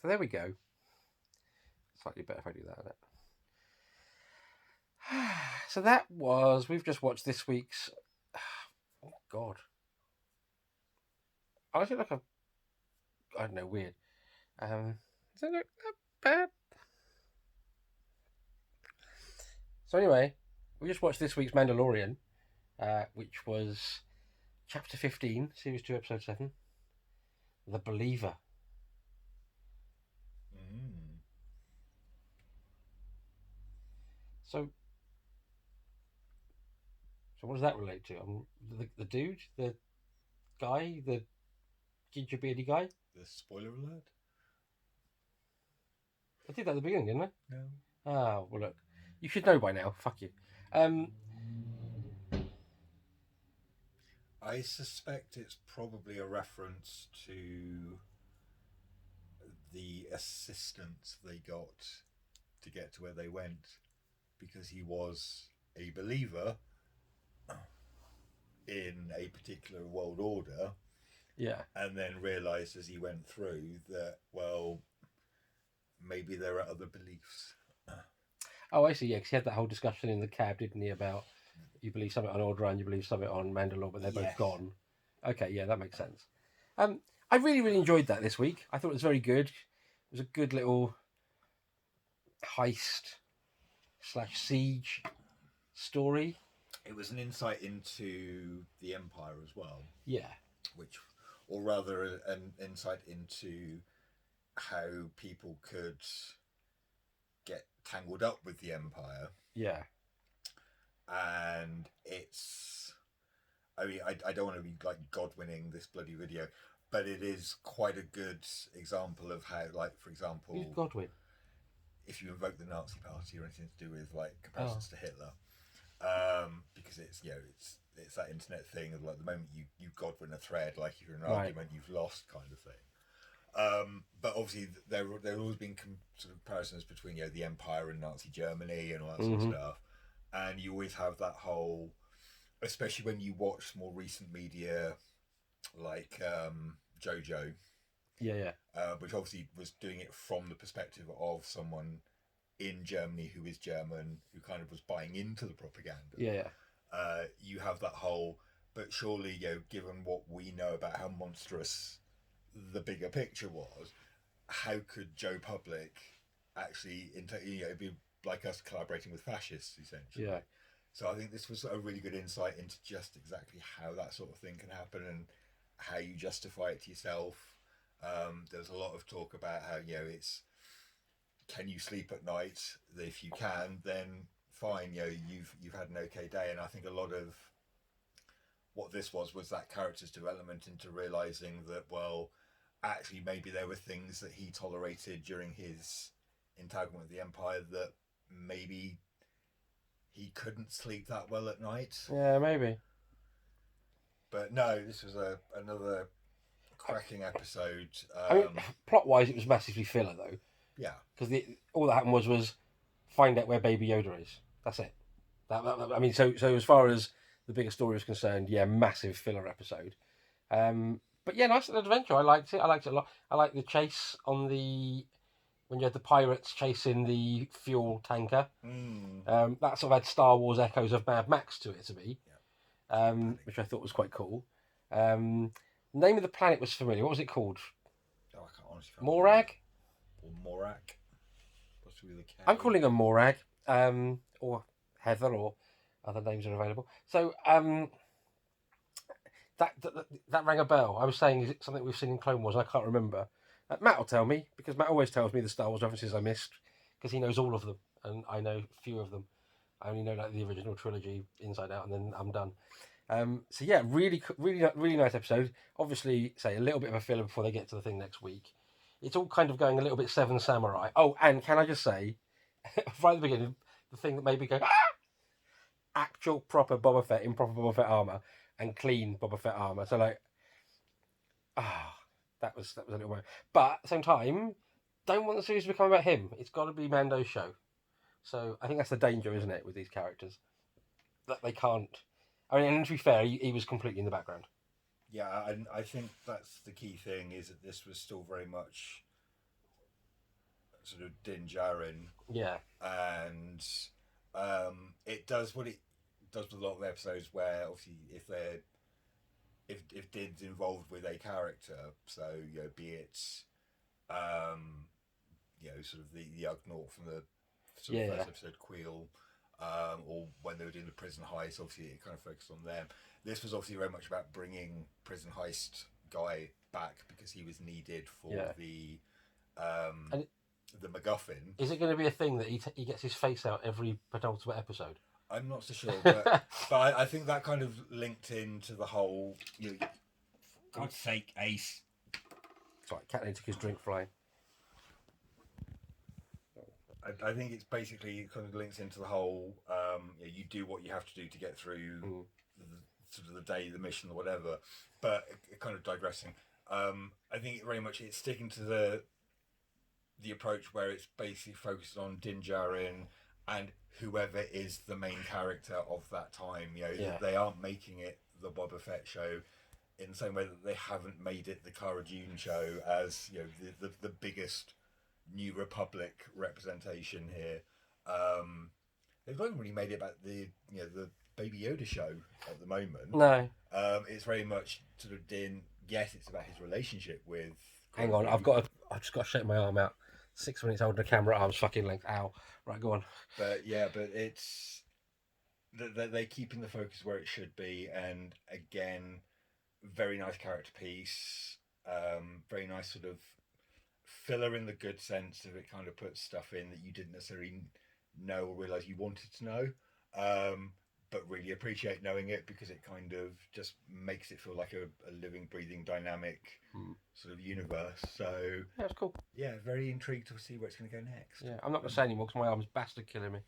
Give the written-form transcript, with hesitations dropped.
So there we go. Slightly better if I do that, isn't it? So we've just watched this week's. Oh, God. I actually look I don't know, weird. Does it look that bad? So anyway, we just watched this week's Mandalorian, which was Chapter 15, Series 2, Episode 7, The Believer. Mm. So what does that relate to? The dude, the guy, the ginger beardy guy. The spoiler alert? I did that at the beginning, didn't I? No. Ah, well look, you should know by now. Fuck you. Um, I suspect it's probably a reference to the assistance they got to get to where they went, because he was a believer in a particular world order, yeah. and then realized as he went through that, well, maybe there are other beliefs. Oh, I see. Yeah, because he had that whole discussion in the cab, didn't he, about you believe something on Alderaan, you believe something on Mandalore, but they're both Yes. gone. Okay, yeah, that makes sense. I really, really enjoyed that this week. I thought it was very good. It was a good little heist slash siege story. It was an insight into the Empire as well, Yeah, which, or rather, an insight into how people could get tangled up with the Empire. yeah, And it's, I mean, I don't want to be like Godwinning this bloody video, but it is quite a good example of how, like, for example, who's Godwin? if you invoke the Nazi Party or anything to do with like Oh. comparisons to Hitler, because it's, you know, it's that internet thing of like the moment you Godwin a thread, like if you're in an Right. argument, you've lost kind of thing. But obviously there have always been sort of comparisons between, you know, the Empire and Nazi Germany and all that sort of stuff, and you always have that whole, especially when you watch more recent media like JoJo, Yeah, which obviously was doing it from the perspective of someone in Germany who is German, who kind of was buying into the propaganda. yeah. You have that whole, but surely, you know, given what we know about how monstrous the bigger picture was, how could Joe Public actually, you know, it'd be like us collaborating with fascists, essentially. Yeah. So I think this was a really good insight into just exactly how that sort of thing can happen and how you justify it to yourself. There's a lot of talk about how, you know, it's, can you sleep at night? If you can, then fine. You know, you've had an okay day. And I think a lot of what this was that character's development into realizing that, well, actually maybe there were things that he tolerated during his entanglement with the Empire that maybe he couldn't sleep that well at night. Yeah, maybe. But no, this was another cracking episode. I mean, plot-wise, it was massively filler, though. Yeah. Because all that happened was find out where Baby Yoda is. That's it. I mean, so as far as the bigger story is concerned, yeah, massive filler episode. But yeah, nice little adventure. I liked it. I liked it a lot. I liked the chase on when you had the pirates chasing the fuel tanker. That sort of had Star Wars echoes of Mad Max to it to me, which I thought was quite cool. Name of the planet was familiar. What was it called? Oh, I can't honestly. Morag? Or Morak. Possibly the K. I'm calling her Morag, or Heather, or other names are available. So that rang a bell. I was saying, is it something we've seen in Clone Wars? I can't remember. Matt will tell me, because Matt always tells me the Star Wars references I missed, because he knows all of them, and I know a few of them. I only know like the original trilogy inside out, and then I'm done. So yeah, really, really, really nice episode. Obviously, say a little bit of a filler before they get to the thing next week. It's all kind of going a little bit Seven Samurai. Oh, and can I just say, right at the beginning, the thing that made me go, actual proper Boba Fett in proper Boba Fett armor and clean Boba Fett armor. So like, that was a little weird. But at the same time, don't want the series to become about him. It's got to be Mando's show. So I think that's the danger, isn't it, with these characters, that they can't. I mean, and to be fair, he was completely in the background. Yeah, and I think that's the key thing, is that this was still very much sort of Din Djarin, Yeah. and it does what it does with a lot of episodes where obviously if Din's involved with a character, so be it sort of the Ugnaught from the sort of Yeah. first episode, Queel, or when they were doing the prison heist, obviously it kind of focused on them. This was obviously very much about bringing prison heist guy back because he was needed for And the MacGuffin. is it going to be a thing that he gets his face out every penultimate episode? I'm not so sure, but I think that kind of linked into the whole. God's sake, Ace. Sorry, Cat took his drink flying. I think it's basically kind of links into the whole. You do what you have to do to get through sort of the day, the mission, or whatever. But kind of digressing. I think very much it's sticking to the approach where it's basically focused on Din Djarin and whoever is the main character of that time. They aren't making it the Boba Fett show in the same way that they haven't made it the Cara Dune show as the biggest New Republic representation here. They've not even really made it about the Baby Yoda show at the moment. No. It's very much sort of Din. Yes, it's about his relationship with. Hang on, I've just got to shake my arm out. 6 minutes holding the camera at arm's fucking length. Ow. Right, go on. But it's they're keeping the focus where it should be, and again, very nice character piece. Very nice sort of filler in the good sense of it kind of puts stuff in that you didn't necessarily know or realise you wanted to know, but really appreciate knowing it because it kind of just makes it feel like a living, breathing, dynamic sort of universe. So yeah, it's cool. Yeah, very intrigued to see where it's going to go next. Yeah, I'm not going to say anymore because my arm's bastard killing me.